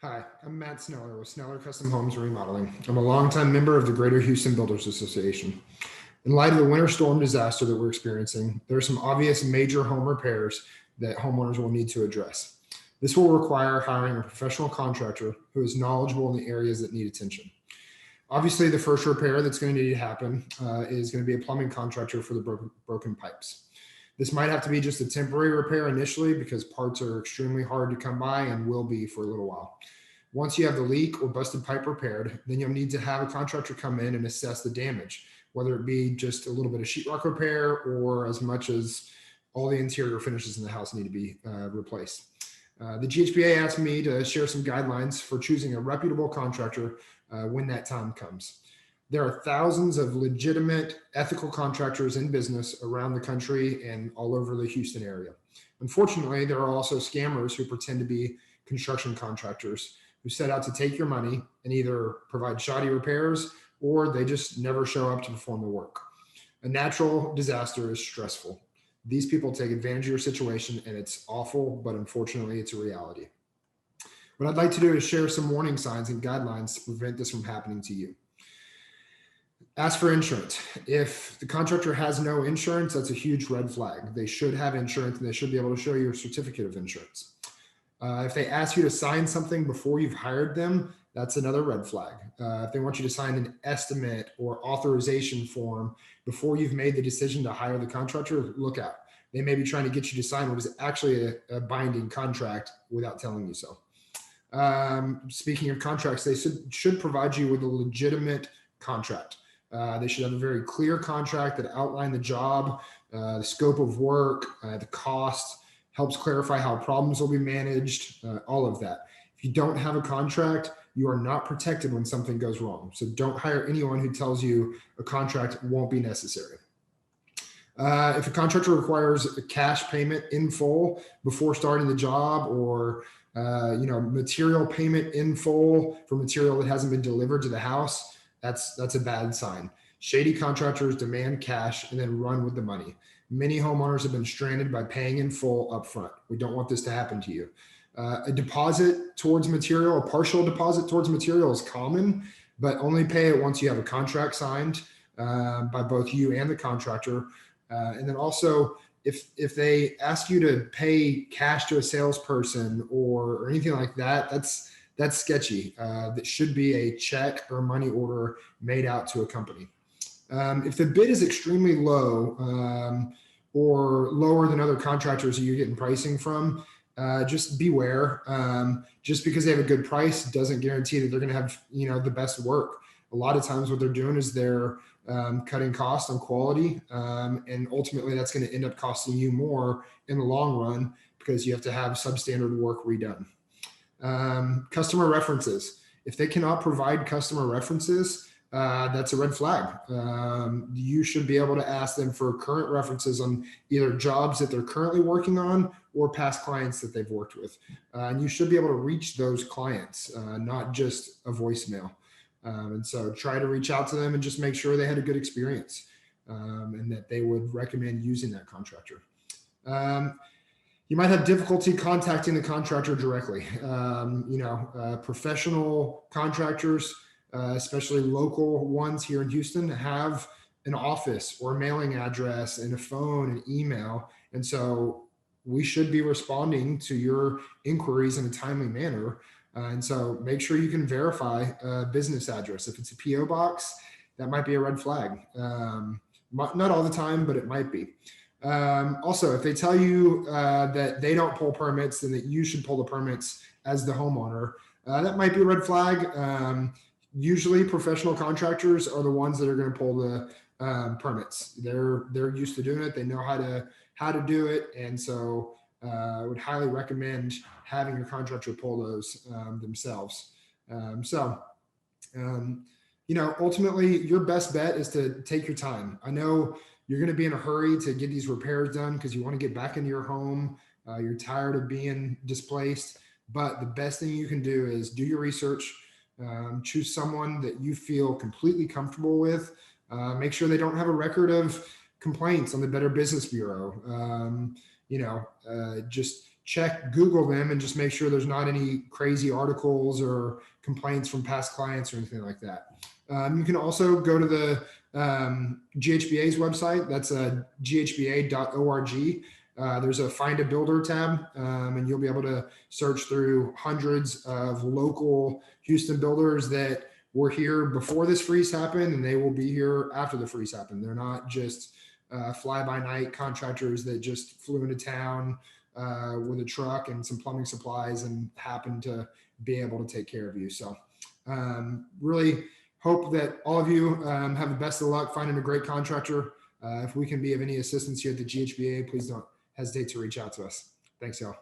Hi, I'm Matt Sneller with Sneller Custom Homes and Remodeling. I'm a longtime member of the Greater Houston Builders Association. In light of the winter storm disaster that we're experiencing, there are some obvious major home repairs that homeowners will need to address. This will require hiring a professional contractor who is knowledgeable in the areas that need attention. Obviously, the first repair that's going to need to happen is going to be a plumbing contractor for the broken pipes. This might have to be just a temporary repair initially because parts are extremely hard to come by and will be for a little while. Once you have the leak or busted pipe repaired, then you'll need to have a contractor come in and assess the damage, whether it be just a little bit of sheetrock repair or as much as all the interior finishes in the house need to be replaced. The GHBA asked me to share some guidelines for choosing a reputable contractor when that time comes. There are thousands of legitimate, ethical contractors in business around the country and all over the Houston area. Unfortunately, there are also scammers who pretend to be construction contractors who set out to take your money and either provide shoddy repairs or they just never show up to perform the work. A natural disaster is stressful. These people take advantage of your situation and it's awful, but unfortunately, it's a reality. What I'd like to do is share some warning signs and guidelines to prevent this from happening to you. Ask for insurance. If the contractor has no insurance, that's a huge red flag. They should have insurance and they should be able to show you a certificate of insurance. If they ask you to sign something before you've hired them, that's another red flag. If they want you to sign an estimate or authorization form before you've made the decision to hire the contractor, look out. They may be trying to get you to sign what is actually a binding contract without telling you so. Speaking of contracts, they should provide you with a legitimate contract. They should have a very clear contract that outline the job, the scope of work, the cost, helps clarify how problems will be managed, all of that. If you don't have a contract, you are not protected when something goes wrong. So don't hire anyone who tells you a contract won't be necessary. If a contractor requires a cash payment in full before starting the job or material payment in full for material that hasn't been delivered to the house, that's a bad sign. Shady contractors demand cash and then run with the money. Many homeowners have been stranded by paying in full upfront. We don't want this to happen to you. A deposit towards material, a partial deposit towards material is common, but only pay it once you have a contract signed by both you and the contractor. And then also, if they ask you to pay cash to a salesperson or anything like that, that's sketchy. That should be a check or money order made out to a company. If the bid is extremely low or lower than other contractors that you're getting pricing from, just beware. Just because they have a good price doesn't guarantee that they're going to have the best work. A lot of times what they're doing is they're cutting costs on quality, and ultimately that's going to end up costing you more in the long run because you have to have substandard work redone. Customer references. If they cannot provide customer references, that's a red flag. You should be able to ask them for current references on either jobs that they're currently working on or past clients that they've worked with. And you should be able to reach those clients, not just a voicemail. And so try to reach out to them and just make sure they had a good experience and that they would recommend using that contractor. You might have difficulty contacting the contractor directly. Professional contractors, especially local ones here in Houston, have an office or a mailing address and a phone and email. And so we should be responding to your inquiries in a timely manner. And so make sure you can verify a business address. If it's a PO box, that might be a red flag. Not all the time, but it might be. Also, if they tell you that they don't pull permits and that you should pull the permits as the homeowner, that might be a red flag. Usually professional contractors are the ones that are going to pull the permits. They're used to doing it. They know how to do it. And so I would highly recommend having your contractor pull those themselves. Ultimately your best bet is to take your time. I know you're going to be in a hurry to get these repairs done because you want to get back into your home. You're tired of being displaced, but the best thing you can do is do your research, choose someone that you feel completely comfortable with. Make sure they don't have a record of complaints on the Better Business Bureau. Just Google them and just make sure there's not any crazy articles or complaints from past clients or anything like that. You can also go to the GHBA's website. That's ghba.org. There's a Find a Builder tab, and you'll be able to search through hundreds of local Houston builders that were here before this freeze happened, and they will be here after the freeze happened. They're not just fly-by-night contractors that just flew into town with a truck and some plumbing supplies and happened to be able to take care of you. So really hope that all of you have the best of luck finding a great contractor. If we can be of any assistance here at the GHBA, please don't hesitate to reach out to us. Thanks, y'all.